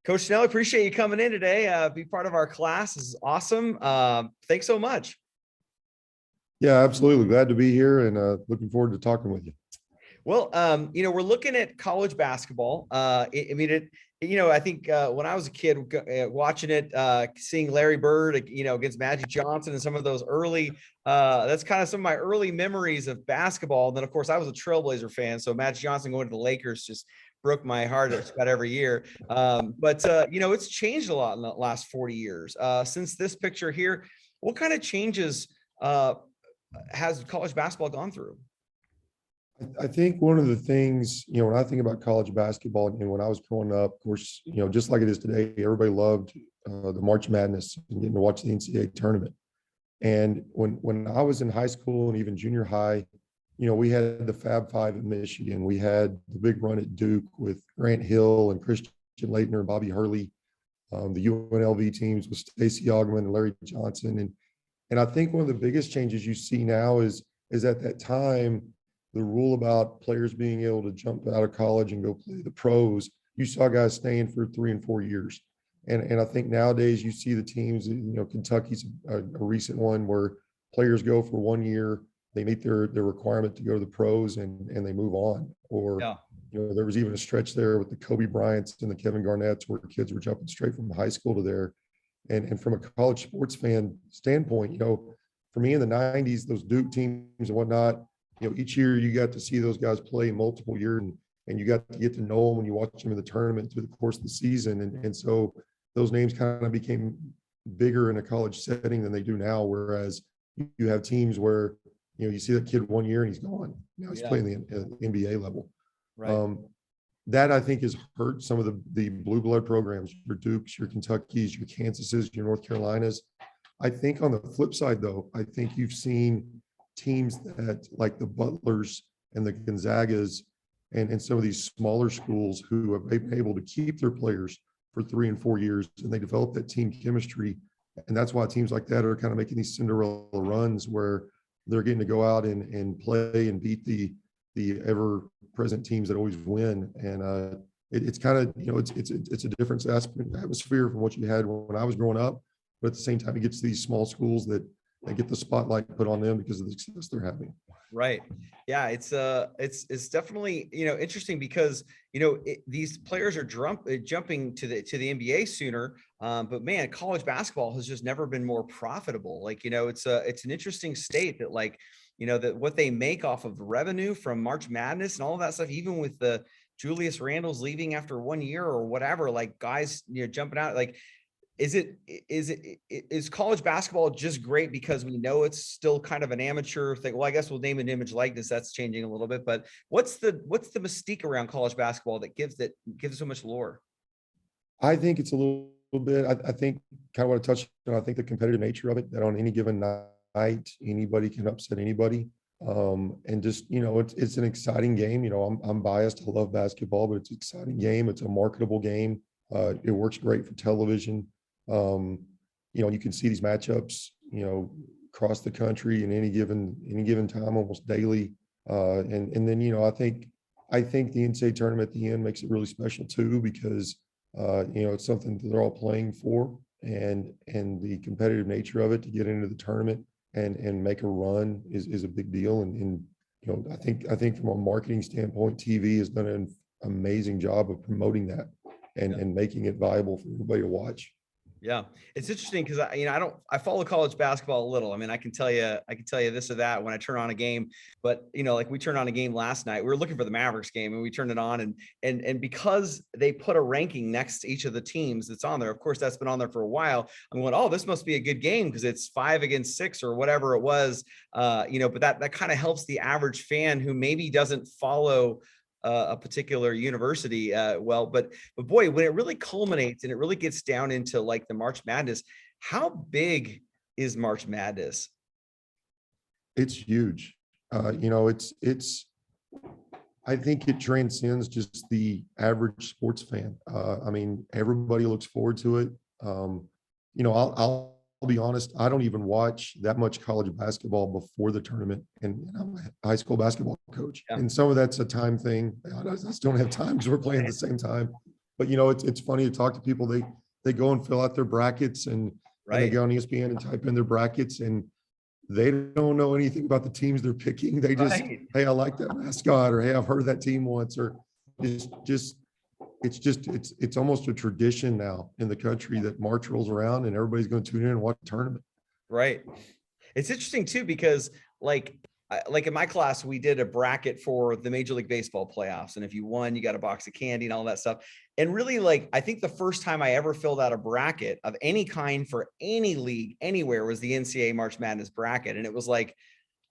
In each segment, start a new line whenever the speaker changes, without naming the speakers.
Coach Schnell, appreciate you coming in today. Be part of our class. This is awesome. Thanks so much.
Yeah, absolutely. Glad to be here and looking forward to talking with you.
Well, we're looking at college basketball. I think when I was a kid watching it, seeing Larry Bird, against Magic Johnson and some of those early, that's kind of some of my early memories of basketball. And then, of course, I was a Trailblazer fan. So Magic Johnson going to the Lakers just broke my heart just about every year. It's changed a lot in the last 40 years. Since this picture here, what kind of changes has college basketball gone through?
I think one of the things, when I think about college basketball and when I was growing up, of course, just like it is today, everybody loved the March Madness and getting to watch the NCAA tournament. And when I was in high school and even junior high, we had the Fab Five at Michigan. We had the big run at Duke with Grant Hill and Christian Laettner and Bobby Hurley. The UNLV teams with Stacey Augmon and Larry Johnson. And I think one of the biggest changes you see now is at that time, the rule about players being able to jump out of college and go play the pros, you saw guys staying for 3 and 4 years. And I think nowadays you see the teams, Kentucky's a recent one where players go for 1 year, they meet their requirement to go to the pros and they move on. Or, there was even a stretch there with the Kobe Bryants and the Kevin Garnetts where kids were jumping straight from high school to there. And from a college sports fan standpoint, for me in the 90s, those Duke teams and whatnot, each year you got to see those guys play multiple years and you got to get to know them when you watch them in the tournament through the course of the season. And so those names kind of became bigger in a college setting than they do now. Whereas you have teams where, you see that kid 1 year and he's gone. Now he's playing the NBA level.
Right.
That I think has hurt some of the blue blood programs, your Dukes, your Kentuckys, your Kansases, your North Carolinas. I think on the flip side, though, I think you've seen teams that like the Butlers and the Gonzagas and some of these smaller schools who have been able to keep their players for 3 and 4 years, and they develop that team chemistry. And that's why teams like that are kind of making these Cinderella runs where they're getting to go out and play and beat the ever-present teams that always win. And it's kind of, it's a different atmosphere from what you had when I was growing up. But at the same time, it gets to these small schools that get the spotlight put on them because of the success they're having.
Right. Yeah. It's definitely, interesting because, these players are jumping to the NBA sooner. But man, college basketball has just never been more profitable. Like, it's an interesting state that that what they make off of revenue from March Madness and all of that stuff, even with the Julius Randle's leaving after 1 year or whatever, like guys, jumping out, like, is college basketball just great because we know it's still kind of an amateur thing? Well, I guess we'll name it image likeness. That's changing a little bit, but what's the mystique around college basketball that gives it so much lore?
I think it's a little bit, I think kind of what I touched on, I think the competitive nature of it, that on any given night, anybody can upset anybody. And just, it's an exciting game. I'm biased. I love basketball, but it's an exciting game. It's a marketable game. It works great for television. You can see these matchups, across the country in any given time, almost daily. And then, I think the NCAA tournament at the end makes it really special too, because, it's something that they're all playing for, and the competitive nature of it to get into the tournament and make a run is a big deal. And I think from a marketing standpoint, TV has done an amazing job of promoting that and making it viable for everybody to watch.
Yeah, it's interesting because I follow college basketball a little. I mean, I can tell you this or that when I turn on a game, but like we turned on a game last night. We were looking for the Mavericks game and we turned it on, and because they put a ranking next to each of the teams that's on there. Of course, that's been on there for a while. I'm going, oh, this must be a good game because it's 5 against 6 or whatever it was. But that kind of helps the average fan who maybe doesn't follow a particular university but boy, when it really culminates and it really gets down into like the March Madness, how big is March Madness?
It's huge. It's I think it transcends just the average sports fan. I mean, everybody looks forward to it. I'll be honest, I don't even watch that much college basketball before the tournament, and I'm a high school basketball coach. Yeah. And some of that's a time thing. I just don't have time because we're playing at the same time. but it's funny to talk to people. They go and fill out their brackets and they
Right.
go on ESPN and type in their brackets, and they don't know anything about the teams they're picking. They just,
Right.
hey, I like that mascot, or hey, I've heard of that team once, or just it's almost a tradition now in the country that March rolls around and everybody's going to tune in and watch the tournament.
Right. It's interesting too, because like in my class, we did a bracket for the Major League Baseball playoffs. And if you won, you got a box of candy and all that stuff. And really, like, I think the first time I ever filled out a bracket of any kind for any league anywhere was the NCAA March Madness bracket. And it was like,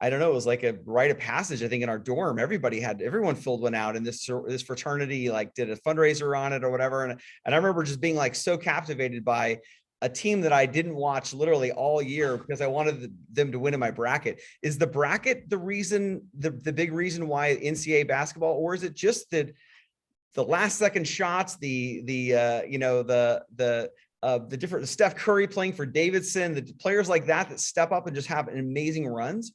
I don't know, it was like a rite of passage. I think in our dorm, everyone filled one out, and this fraternity like did a fundraiser on it or whatever. And I remember just being like so captivated by a team that I didn't watch literally all year because I wanted them to win in my bracket. Is the bracket the reason, the big reason why NCAA basketball, or is it just the last second shots, the different Steph Curry playing for Davidson, the players like that step up and just have amazing runs?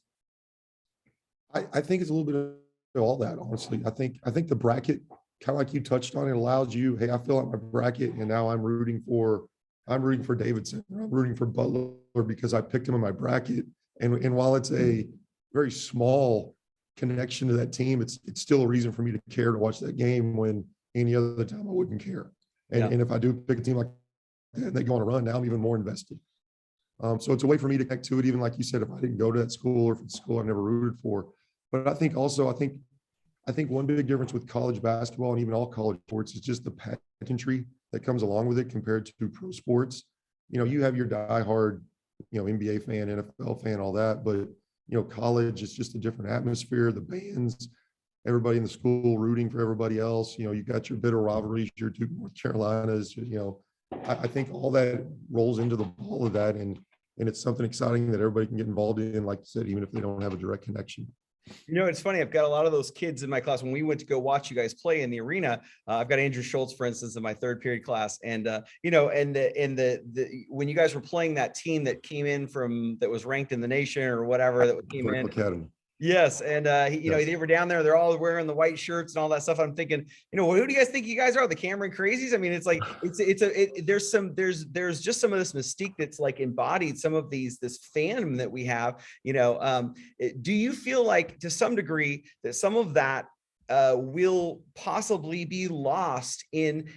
I think it's a little bit of all that, honestly. I think the bracket, kind of like you touched on, it allows you, hey, I fill out my bracket and now I'm rooting for Davidson, or I'm rooting for Butler because I picked him in my bracket. And while it's a very small connection to that team, it's still a reason for me to care to watch that game when any other time I wouldn't care. And if I do pick a team like that and they go on a run, now I'm even more invested. So it's a way for me to connect to it, even like you said, if I didn't go to that school or if it's a school I've never rooted for. But I think one big difference with college basketball and even all college sports is just the pageantry that comes along with it compared to pro sports. You have your diehard, NBA fan, NFL fan, all that, but college is just a different atmosphere. The bands, everybody in the school rooting for everybody else. You got your bitter rivalries, your two North Carolinas. I think all that rolls into the ball of that, and it's something exciting that everybody can get involved in, like you said, even if they don't have a direct connection.
It's funny. I've got a lot of those kids in my class. When we went to go watch you guys play in the arena, I've got Andrew Schultz, for instance, in my third period class. And, when you guys were playing that team that came in that was ranked in the nation or whatever, that came in.
Academy.
Yes. And,
Yes.
they were down there, they're all wearing the white shirts and all that stuff. I'm thinking, who do you guys think you guys are? The Cameron Crazies? I mean, it's like, there's just some of this mystique that's like embodied some of this fandom that we have, do you feel like to some degree that some of that will possibly be lost in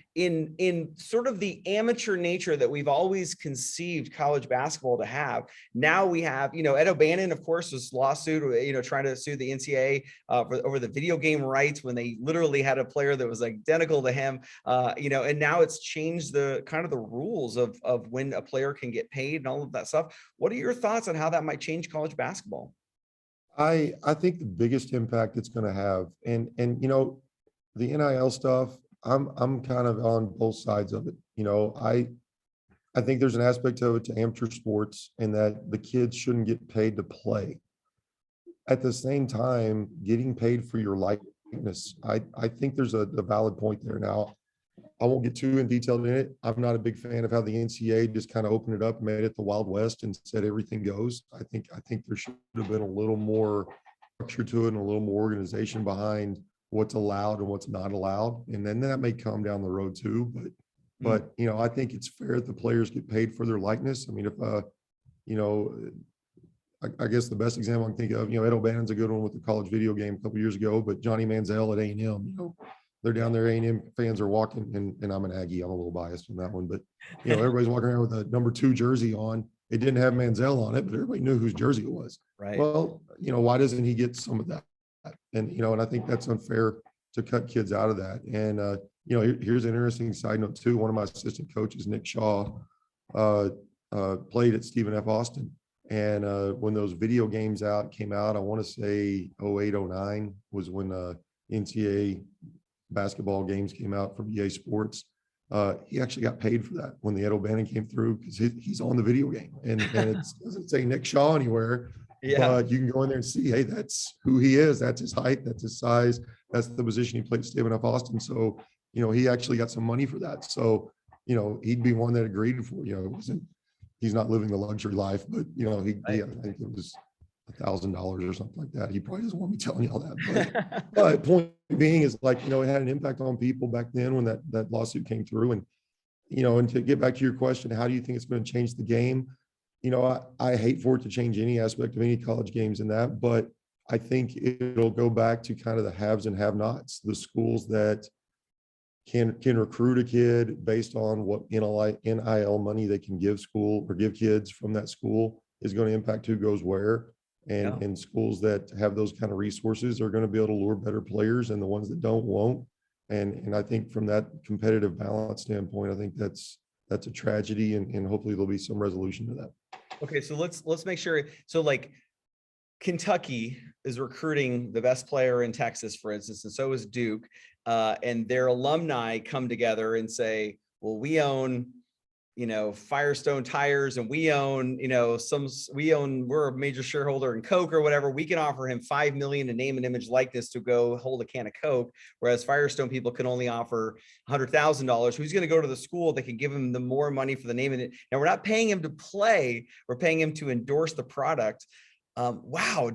sort of the amateur nature that we've always conceived college basketball to have? Now we have, Ed O'Bannon, of course, this lawsuit, trying to sue the NCAA over the video game rights when they literally had a player that was identical to him, and now it's changed the kind of the rules of when a player can get paid and all of that stuff. What are your thoughts on how that might change college basketball?
I think the biggest impact it's going to have, and the NIL stuff, I'm kind of on both sides of it. I think there's an aspect of it to amateur sports, and that the kids shouldn't get paid to play. At the same time, getting paid for your likeness, I think there's a valid point there. Now, I won't get too in detail in it. I'm not a big fan of how the NCAA just kind of opened it up and made it the Wild West and said everything goes. I think there should have been a little more structure to it and a little more organization behind what's allowed and what's not allowed. And then that may come down the road too. But I think it's fair that the players get paid for their likeness. I mean, if I guess the best example I can think of, Ed O'Bannon's a good one with the college video game a couple years ago, but Johnny Manziel at A&M, they're down there, A&M fans are walking, and I'm an Aggie, I'm a little biased on that one, but everybody's walking around with a number 2 jersey on. It didn't have Manziel on it, but everybody knew whose jersey it was.
Right.
Well, why doesn't he get some of that? And and I think that's unfair to cut kids out of that. And here's an interesting side note too. One of my assistant coaches, Nick Shaw, played at Stephen F. Austin. And when those video games came out, I want to say 08, 09 was when NCAA basketball games came out from EA Sports. He actually got paid for that when the Ed O'Bannon came through, because he's on the video game, and it doesn't say Nick Shaw anywhere. Yeah. But you can go in there and see, hey, that's who he is. That's his height. That's his size. That's the position he played at Stephen F. Austin. So, he actually got some money for that. So, he'd be one that agreed for, it wasn't, he's not living the luxury life, but, I think it was $1,000 or something like that. He probably doesn't want me telling you all that, but point being is like, it had an impact on people back then when that lawsuit came through. And, and to get back to your question, how do you think it's going to change the game? I hate for it to change any aspect of any college games in that, but I think it'll go back to kind of the haves and have-nots, the schools that can recruit a kid based on what NIL money they can give school or give kids from that school is going to impact who goes where. And schools that have those kind of resources are going to be able to lure better players, and the ones that don't won't. And I think from that competitive balance standpoint, I think that's a tragedy, and hopefully there'll be some resolution to that.
Okay, so let's make sure. So like Kentucky is recruiting the best player in Texas, for instance, and so is Duke. And their alumni come together and say, well, we own, Firestone tires, and we own, we're a major shareholder in Coke or whatever. We can offer him $5 million in name and image likeness to go hold a can of Coke, whereas Firestone people can only offer $100,000. Who's going to go to the school that can give him the more money for the name? And now we're not paying him to play; we're paying him to endorse the product. Wow.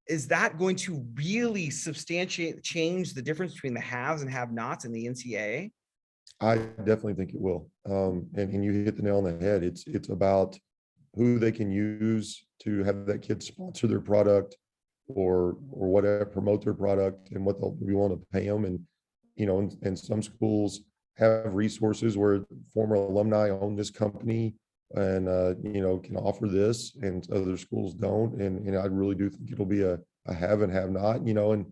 Is that going to really change the difference between the haves and have-nots in the NCAA?
I definitely think it will. And you hit the nail on the head. It's about who they can use to have that kid sponsor their product or whatever, promote their product, and what we want to pay them. And, and some schools have resources where former alumni own this company and, can offer this, and other schools don't. And I really do think it'll be a have and have not, and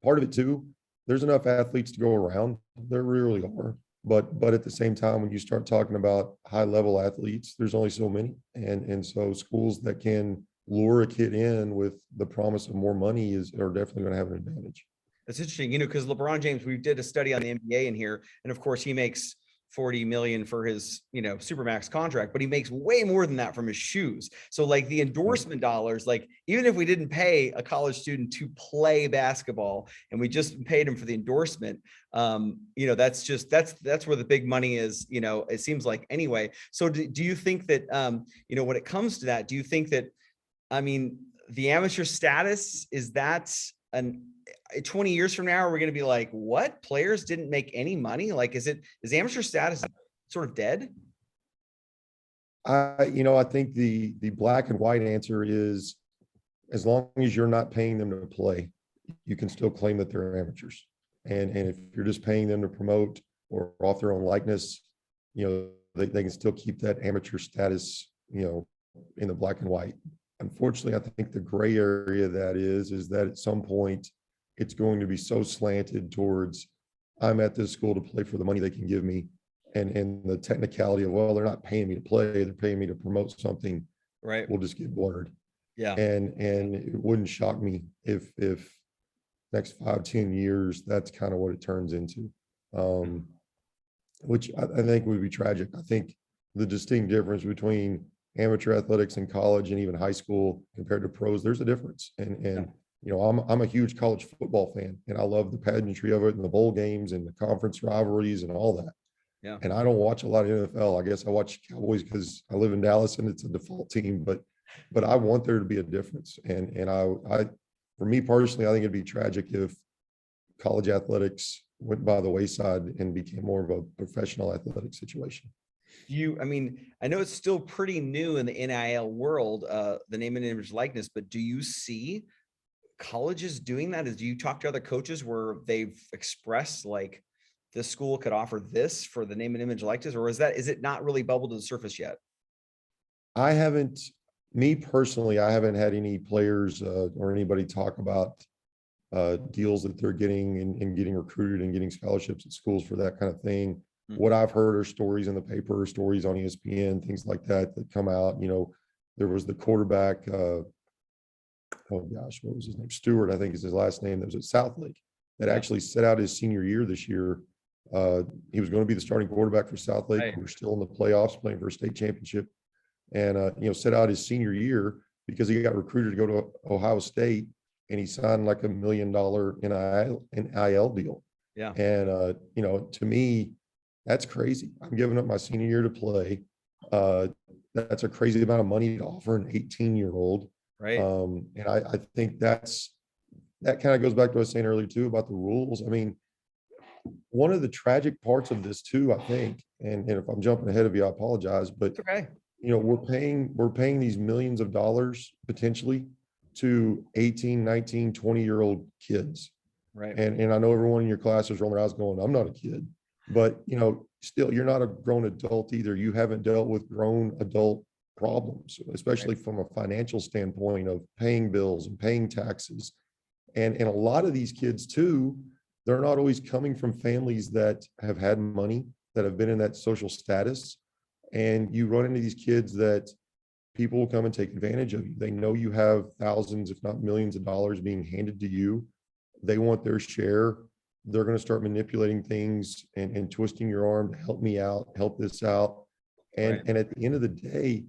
part of it too, there's enough athletes to go around. There really are. But at the same time, when you start talking about high level athletes, there's only so many. And so schools that can lure a kid in with the promise of more money are definitely going to have an advantage.
That's interesting, because LeBron James, we did a study on the NBA in here, and of course he makes 40 million for his, Supermax contract, but he makes way more than that from his shoes. So like the endorsement dollars, like even if we didn't pay a college student to play basketball and we just paid him for the endorsement, that's where the big money is, it seems like anyway. So do you think that, when it comes to that, do you think that, the amateur status, is that 20 years from now, are we going to be like, what, players didn't make any money? Like, is amateur status sort of dead?
I think the black and white answer is, as long as you're not paying them to play, you can still claim that they're amateurs. And if you're just paying them to promote or off their own likeness, they can still keep that amateur status, in the black and white. Unfortunately, I think the gray area that is that at some point it's going to be so slanted towards, I'm at this school to play for the money they can give me, and the technicality of, well, they're not paying me to play, they're paying me to promote something,
right?
Will just get blurred.
Yeah.
And it wouldn't shock me if next 5-10 years that's kind of what it turns into, which I think would be tragic. I think the distinct difference between amateur athletics in college and even high school compared to pros, there's a difference. And I'm a huge college football fan, and I love the pageantry of it and the bowl games and the conference rivalries and all that.
Yeah.
And I don't watch a lot of NFL. I guess I watch Cowboys because I live in Dallas and it's a default team, but I want there to be a difference. And I for me personally, I think it'd be tragic if college athletics went by the wayside and became more of a professional athletic situation.
I know it's still pretty new in the NIL world, the name and image likeness, but do you see colleges doing that? Do you talk to other coaches where they've expressed like this school could offer this for the name and image likeness, or is it not really bubbled to the surface yet?
Me personally, I haven't had any players or anybody talk about deals that they're getting and getting recruited and getting scholarships at schools for that kind of thing. Mm-hmm. What I've heard are stories in the paper, stories on ESPN, things like that come out. There was the quarterback, oh gosh, what was his name? Stewart, I think is his last name. That was at Southlake that actually set out his senior year this year. He was going to be the starting quarterback for Southlake. Right. We're still in the playoffs playing for a state championship. And, set out his senior year because he got recruited to go to Ohio State, and he signed like $1 million NIL deal.
Yeah.
And, to me, that's crazy. I'm giving up my senior year to play. That's a crazy amount of money to offer an 18-year-old.
Right.
And I think that kind of goes back to what I was saying earlier too about the rules. I mean, one of the tragic parts of this too, I think, and if I'm jumping ahead of you, I apologize, but
It's okay.
we're paying these millions of dollars potentially to 18, 19, 20-year-old kids.
Right.
And I know everyone in your class is rolling their eyes going, I'm not a kid, but still you're not a grown adult either. You haven't dealt with grown adult problems, especially from a financial standpoint of paying bills and paying taxes. And a lot of these kids too, they're not always coming from families that have had money, that have been in that social status. And you run into these kids that people will come and take advantage of you. They know you have thousands, if not millions of dollars being handed to you. They want their share. They're going to start manipulating things and twisting your arm to help me out, help this out. And,
Right.
and at the end of the day,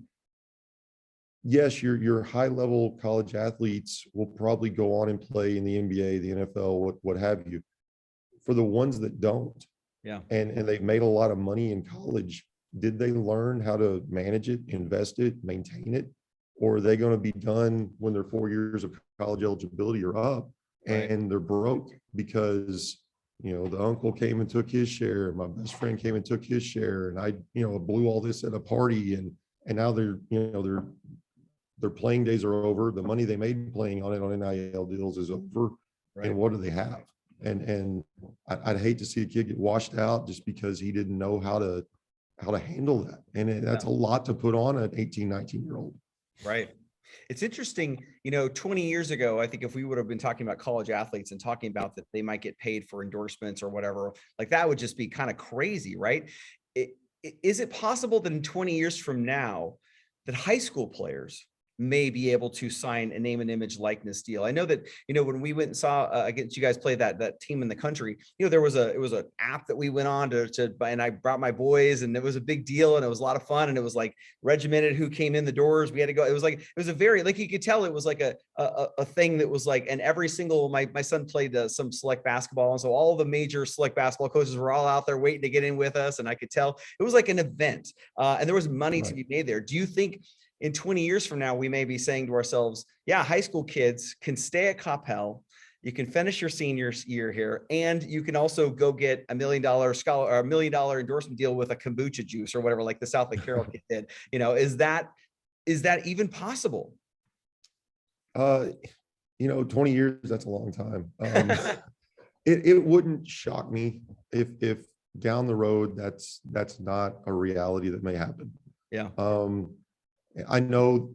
yes, your high level college athletes will probably go on and play in the NBA, the NFL, what have you. For the ones that don't,
Yeah.
and they've made a lot of money in college, did they learn how to manage it, invest it, maintain it? Or are they going to be done when their 4 years of college eligibility are up
Right.
and they're broke because the uncle came and took his share, my best friend came and took his share, and I blew all this at a party, and now their playing days are over. The money they made playing on it on NIL deals is over.
Right.
And what do they have? And I'd hate to see a kid get washed out just because he didn't know how to handle that. And that's a lot to put on an 18, 19-year-old.
Right. It's interesting, 20 years ago, I think if we would have been talking about college athletes and talking about that they might get paid for endorsements or whatever, like that would just be kind of crazy, right? Is it possible that in 20 years from now, that high school players may be able to sign a name and image likeness deal? I know that, when we went and saw against you guys play that team in the country, it was an app that we went on to and I brought my boys, and it was a big deal, and it was a lot of fun, and it was like regimented who came in the doors. We had to go. It was a very, like, you could tell it was like a thing that was like, and every single, my son played some select basketball. And so all the major select basketball coaches were all out there waiting to get in with us. And I could tell it was like an event, and there was money to be made there. Do you think in 20 years from now, we may be saying to ourselves, yeah, high school kids can stay at Coppell, you can finish your senior year here, and you can also go get $1 million scholar or $1 million endorsement deal with a kombucha juice or whatever, like the South Lake Carroll kid did. Is that even possible?
20 years, that's a long time. It wouldn't shock me if down the road that's not a reality that may happen.
Yeah.
I know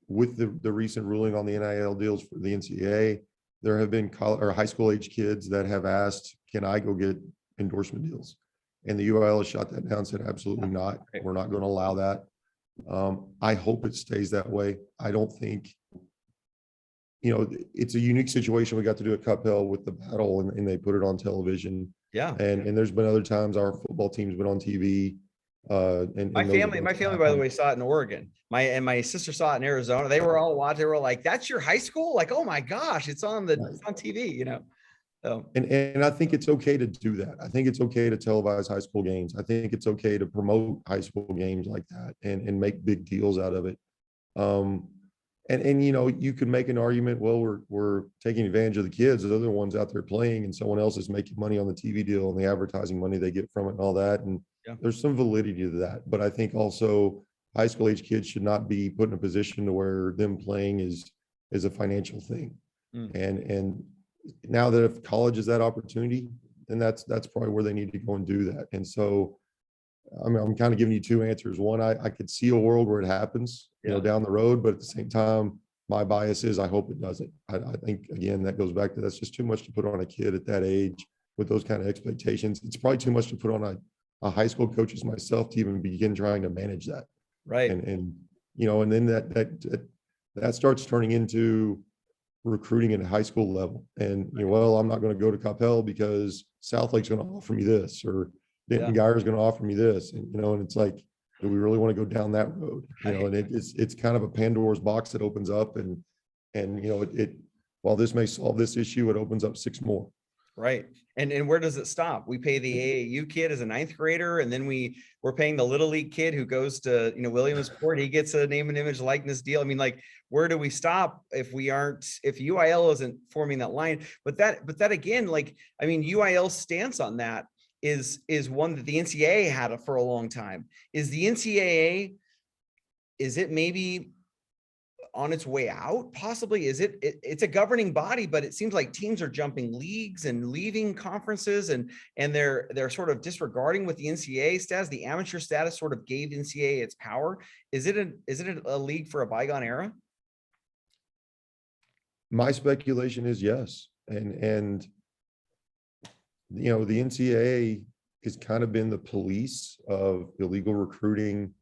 with the recent ruling on the NIL deals for the NCAA, there have been high school age kids that have asked, can I go get endorsement deals? And the UIL has shot that down, said absolutely not. We're not going to allow that. I hope it stays that way. I don't think, it's a unique situation we got to do at Coppell with the battle, and they put it on television.
Yeah.
And there's been other times our football team's been on TV. And
my family, by the way, saw it in Oregon. My sister saw it in Arizona. They were all watching. They were like, "That's your high school?" Like, "Oh my gosh, it's on TV." So.
And I think it's okay to do that. I think it's okay to televise high school games. I think it's okay to promote high school games like that and make big deals out of it. And you could make an argument, well, we're taking advantage of the kids. The other ones out there playing, and someone else is making money on the TV deal and the advertising money they get from it and all that. And there's some validity to that. But I think also high school age kids should not be put in a position to where them playing is a financial thing. And now that if college is that opportunity, then that's probably where they need to go and do that. And so I'm kind of giving you two answers. One, I could see a world where it happens, down the road, but at the same time, my bias is I hope it doesn't. I think, again, that goes back to that's just too much to put on a kid at that age with those kind of expectations. It's probably too much to put on a high school coach as myself to even begin trying to manage that.
Right.
And then that starts turning into recruiting at a high school level. And, well, I'm not going to go to Coppell because South Lake's going to offer me this, or Denton Geyer is going to offer me this. And, and it's like, do we really want to go down that road? And it's kind of a Pandora's box that opens up, and while this may solve this issue, it opens up 6 more.
Right. And where does it stop? We pay the AAU kid as a ninth grader, and then we're paying the little league kid who goes to, Williamsport. He gets a name and image likeness deal. I mean, like, where do we stop if UIL isn't forming that line? But that again, like, I mean, UIL's stance on that is one that the NCAA had for a long time. Is the NCAA, is it maybe on its way out? Possibly. It's a governing body, but it seems like teams are jumping leagues and leaving conferences, and they're sort of disregarding what the NCAA status, the amateur status sort of gave NCAA its power. Is it a league for a bygone era?
My speculation is yes. And the NCAA has kind of been the police of illegal recruiting,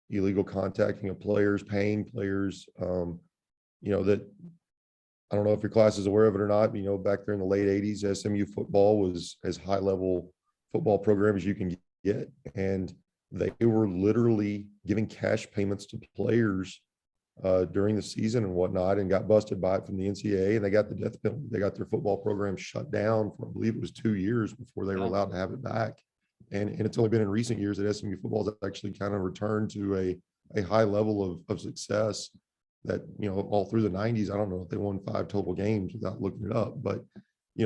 illegal contacting of players, paying players, that I don't know if your class is aware of it or not. Back there in the late 80s, SMU football was as high level football program as you can get. And they were literally giving cash payments to players during the season and whatnot, and got busted by it from the NCAA, and they got the death penalty. They got their football program shut down for, I believe it was 2 years before they were allowed to have it back. And it's only been in recent years that SMU football has actually kind of returned to a high level of success that, all through the 90s, I don't know if they won 5 total games without looking it up, but,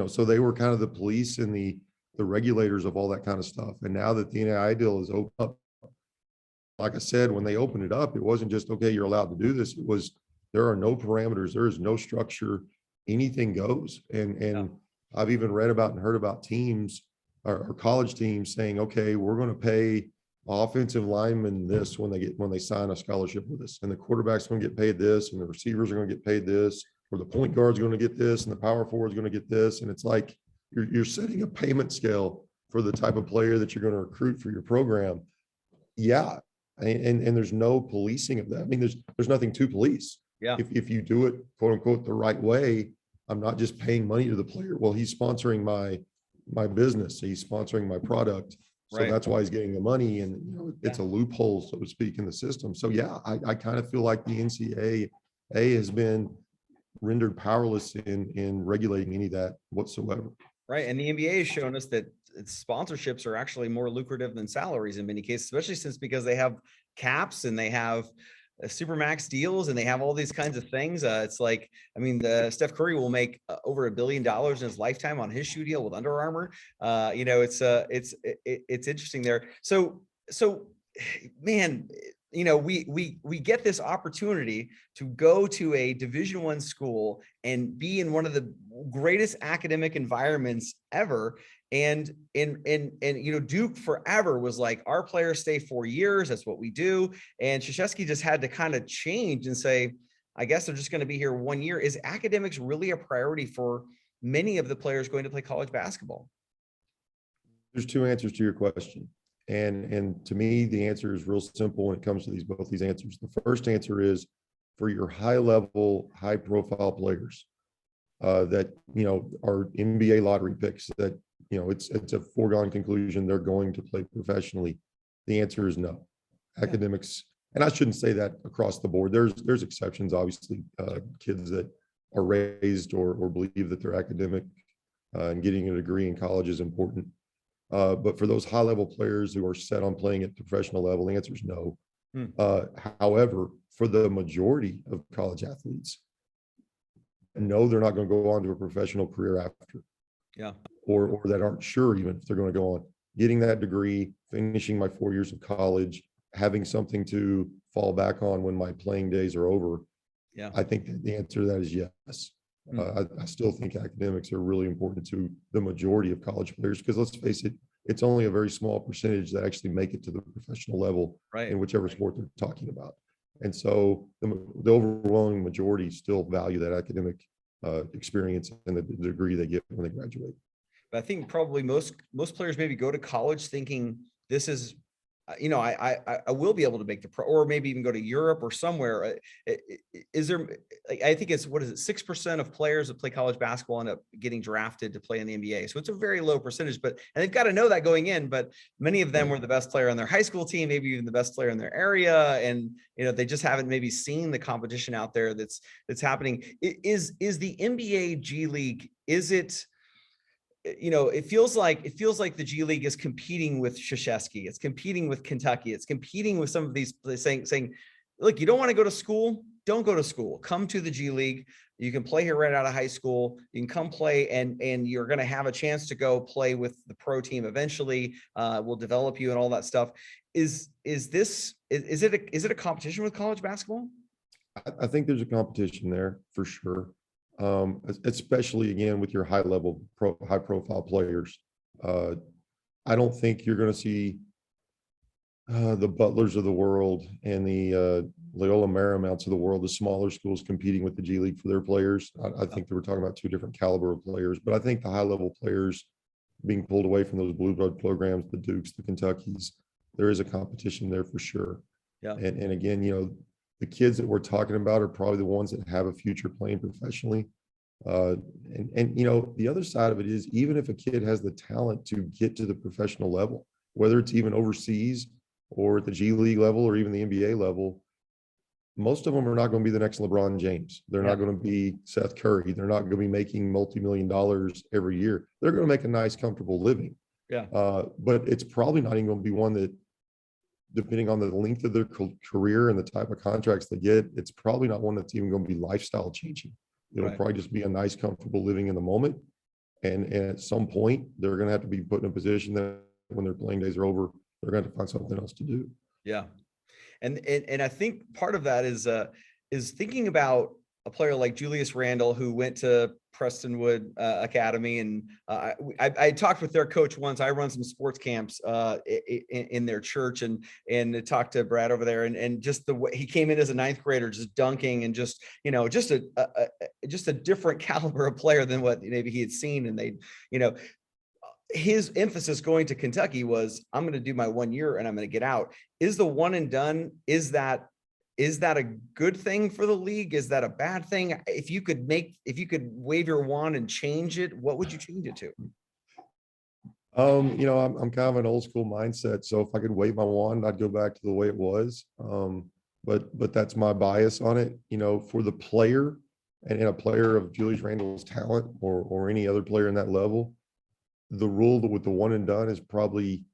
so they were kind of the police and the regulators of all that kind of stuff. And now that the NAI deal is open up, like I said, when they opened it up, it wasn't just, okay, you're allowed to do this. It was, there are no parameters. There is no structure. Anything goes. And I've even read about and heard about teams or college teams saying, okay, we're going to pay offensive linemen this when they sign a scholarship with us, and the quarterback's going to get paid this, and the receivers are going to get paid this, or the point guard's going to get this, and the power forward's going to get this. And it's like you're setting a payment scale for the type of player that you're going to recruit for your program. Yeah. And there's no policing of that. I mean, there's nothing to police.
Yeah.
If you do it, quote unquote, the right way, I'm not just paying money to the player. Well, he's sponsoring my business. He's sponsoring my product. So
Right.
That's why he's getting the money. And it's a loophole, so to speak, in the system. So yeah, I kind of feel like the NCAA has been rendered powerless in regulating any of that whatsoever.
Right. And the NBA has shown us that sponsorships are actually more lucrative than salaries in many cases, especially because they have caps and they have supermax deals and they have all these kinds of things. It's like, I mean, Steph Curry will make over $1 billion in his lifetime on his shoe deal with Under Armour. It's interesting there. So man, we get this opportunity to go to a Division I school and be in one of the greatest academic environments ever. And Duke forever was like, our players stay 4 years. That's what we do. And Krzyzewski just had to kind of change and say, I guess they're just going to be here 1 year. Is academics really a priority for many of the players going to play college basketball?
There's 2 answers to your question. And to me, the answer is real simple when it comes to both these answers. The first answer is for your high level, high profile players that, are NBA lottery picks that, it's a foregone conclusion they're going to play professionally. The answer is no. Academics, and I shouldn't say that across the board. There's exceptions, obviously, kids that are raised or believe that they're academic and getting a degree in college is important. But for those high level players who are set on playing at the professional level, the answer is no. However, for the majority of college athletes, no, they're not going to go on to a professional career after.
Yeah.
Or that aren't sure even if they're going to go on. Getting that degree, finishing my 4 years of college, having something to fall back on when my playing days are over.
Yeah.
I think that the answer to that is yes. I still think academics are really important to the majority of college players, because let's face it, it's only a very small percentage that actually make it to the professional level in whichever sport they're talking about. And so the overwhelming majority still value that academic experience and the degree they get when they graduate.
But I think probably most players maybe go to college thinking this is, I will be able to make the pro, or maybe even go to Europe or somewhere. Is there, I think it's, 6% of players that play college basketball end up getting drafted to play in the NBA. So it's a very low percentage, and they've got to know that going in, but many of them were the best player on their high school team, maybe even the best player in their area. And, they just haven't maybe seen the competition out there that's happening. Is the NBA G League, is it it feels like the G League is competing with Krzyzewski. It's competing with Kentucky. It's competing with some of these saying, look, you don't want to go to school. Don't go to school. Come to the G League. You can play here right out of high school. You can come play, and you're going to have a chance to go play with the pro team eventually. We'll develop you and all that stuff. Is it a competition with college basketball?
I think there's a competition there for sure. Especially again with your high profile players. I don't think you're going to see the Butlers of the world and the Loyola Marimounts of the world, the smaller schools competing with the G League for their players. I think that we're talking about two different caliber of players, but I think the high level players being pulled away from those blue blood programs, the Dukes, the Kentuckys, there is a competition there for sure.
Yeah.
And again, the kids that we're talking about are probably the ones that have a future playing professionally. And the other side of it is, even if a kid has the talent to get to the professional level, whether it's even overseas or at the G League level or even the NBA level, most of them are not going to be the next LeBron James. They're not going to be Seth Curry. They're not going to be making multi-million dollars every year. They're going to make a nice, comfortable living.
Yeah.
But it's probably not even going to be one that, depending on the length of their career and the type of contracts they get, it's probably not one that's even going to be lifestyle changing. It'll probably just be a nice, comfortable living in the moment. And at some point, they're going to have to be put in a position that when their playing days are over, they're going to have to find something else to do.
Yeah. And I think part of that is thinking about a player like Julius Randle, who went to Prestonwood Academy. And I talked with their coach once. I run some sports camps in their church, and talked to Brad over there, and just the way he came in as a ninth grader, just dunking, and just a different caliber of player than what maybe he had seen. And his emphasis going to Kentucky was, I'm going to do my 1 year and I'm going to get out. Is the one and done, is that a good thing for the league? Is that a bad thing? If you could wave your wand and change it, what would you change it to?
I'm kind of an old school mindset. So if I could wave my wand, I'd go back to the way it was. But that's my bias on it. For the player and a player of Julius Randle's talent or any other player in that level, the rule with the one and done is probably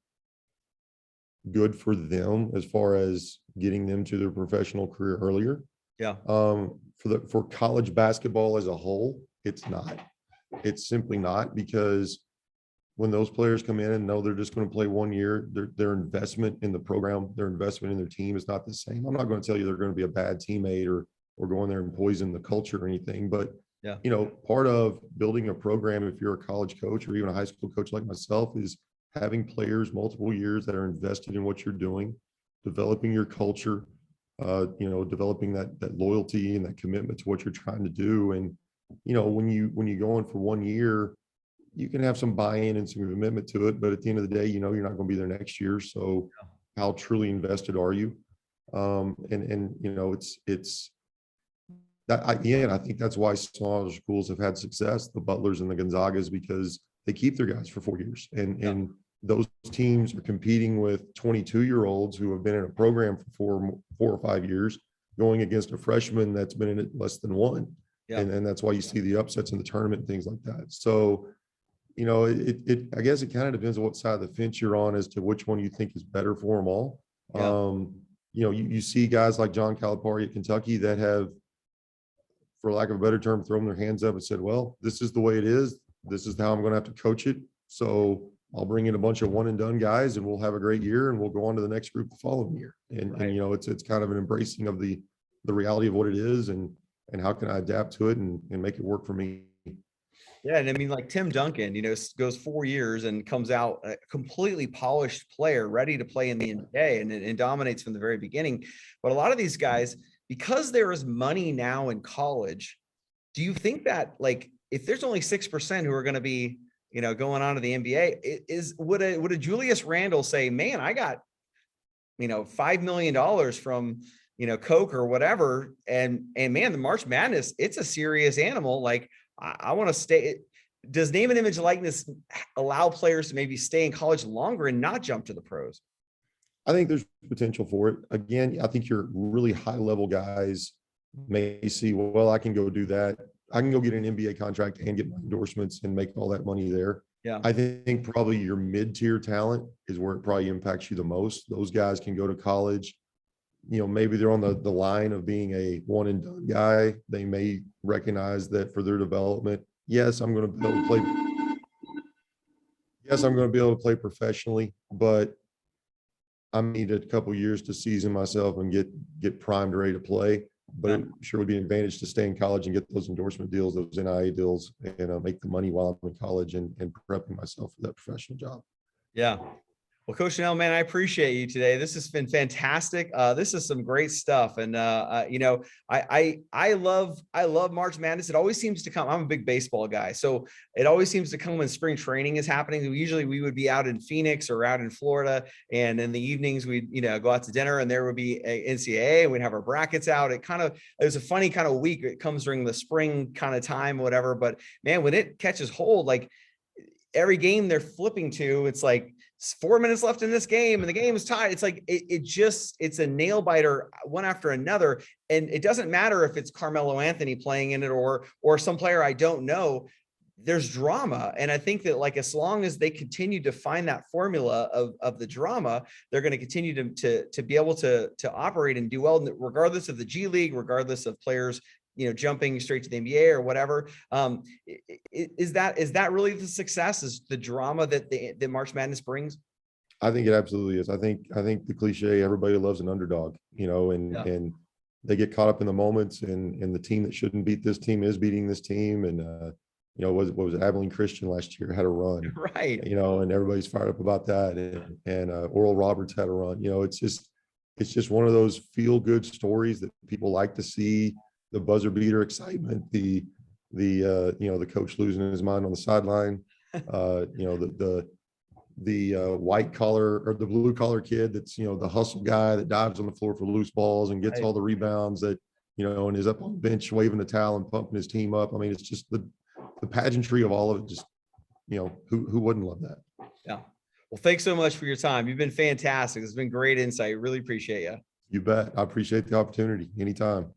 good for them as far as getting them to their professional career earlier.
Yeah.
For college basketball as a whole, it's not. It's simply not, because when those players come in and know they're just going to play 1 year, their investment in the program, their investment in their team is not the same. I'm not going to tell you they're going to be a bad teammate or go in there and poison the culture or anything, but part of building a program, if you're a college coach or even a high school coach like myself, is having players multiple years that are invested in what you're doing, developing your culture, developing that loyalty and that commitment to what you're trying to do. And, when you go in for 1 year, you can have some buy-in and some commitment to it, but at the end of the day, you're not going to be there next year. So how truly invested are you? It's that, I think that's why smaller schools have had success, the Butlers and the Gonzagas, because they keep their guys for 4 years. And those teams are competing with 22-year-olds who have been in a program for 4 or 5 years, going against a freshman that's been in it less than one. Yeah. And that's why you see the upsets in the tournament and things like that. So, I guess it kind of depends on what side of the fence you're on as to which one you think is better for them all. Yeah. You see guys like John Calipari at Kentucky that have, for lack of a better term, thrown their hands up and said, well, this is the way it is. This is how I'm going to have to coach it. So I'll bring in a bunch of one and done guys and we'll have a great year and we'll go on to the next group the following year. And it's kind of an embracing of the reality of what it is and how can I adapt to it and make it work for me.
Yeah. And I mean, like Tim Duncan, goes 4 years and comes out a completely polished player, ready to play in the NBA and dominates from the very beginning. But a lot of these guys, because there is money now in college, do you think that, like, if there's only 6% who are going to be, going on to the NBA, would a Julius Randle say, man, I got, $5 million from, Coke or whatever. And man, the March Madness, it's a serious animal. Like, I want to stay. Does name and image likeness allow players to maybe stay in college longer and not jump to the pros?
I think there's potential for it. Again, I think your really high level guys may see, well, I can go do that. I can go get an NBA contract and get my endorsements and make all that money there.
Yeah.
I think probably your mid-tier talent is where it probably impacts you the most. Those guys can go to college. Maybe they're on the line of being a one and done guy. They may recognize that for their development, yes, I'm going to be able to play. Yes, I'm going to be able to play professionally, but I need a couple years to season myself and get primed, ready to play. But it sure would be an advantage to stay in college and get those endorsement deals, those NIA deals, and make the money while I'm in college and prepping myself for that professional job.
Yeah. Well, Coach Schnell, man, I appreciate you today. This has been fantastic. This is some great stuff. And, I love March Madness. It always seems to come. I'm a big baseball guy. So it always seems to come when spring training is happening. Usually we would be out in Phoenix or out in Florida. And in the evenings, we'd, go out to dinner and there would be a NCAA and we'd have our brackets out. It was a funny kind of week. It comes during the spring kind of time, whatever. But man, when it catches hold, like every game they're flipping to, it's like 4 minutes left in this game and the game is tied. It's like, it's a nail biter one after another. And it doesn't matter if it's Carmelo Anthony playing in it or some player I don't know, there's drama. And I think that, like, as long as they continue to find that formula of the drama, they're going to continue to be able to operate and do well, regardless of the G League, regardless of players jumping straight to the NBA or whatever. Is that really the success? Is the drama that the March Madness brings?
I think it absolutely is. I think the cliche, everybody loves an underdog, and they get caught up in the moments, and the team that shouldn't beat this team is beating this team. And what was it? Abilene Christian last year had a run,
right?
And everybody's fired up about that. And Oral Roberts had a run. It's just one of those feel good stories that people like to see. The buzzer beater excitement, the coach losing his mind on the sideline, the white collar or the blue collar kid that's the hustle guy that dives on the floor for loose balls and gets all the rebounds that and is up on the bench waving the towel and pumping his team up. I mean, it's just the pageantry of all of it. Just who wouldn't love that?
Yeah. Well, thanks so much for your time. You've been fantastic. It's been great insight. Really appreciate you.
You bet. I appreciate the opportunity. Anytime.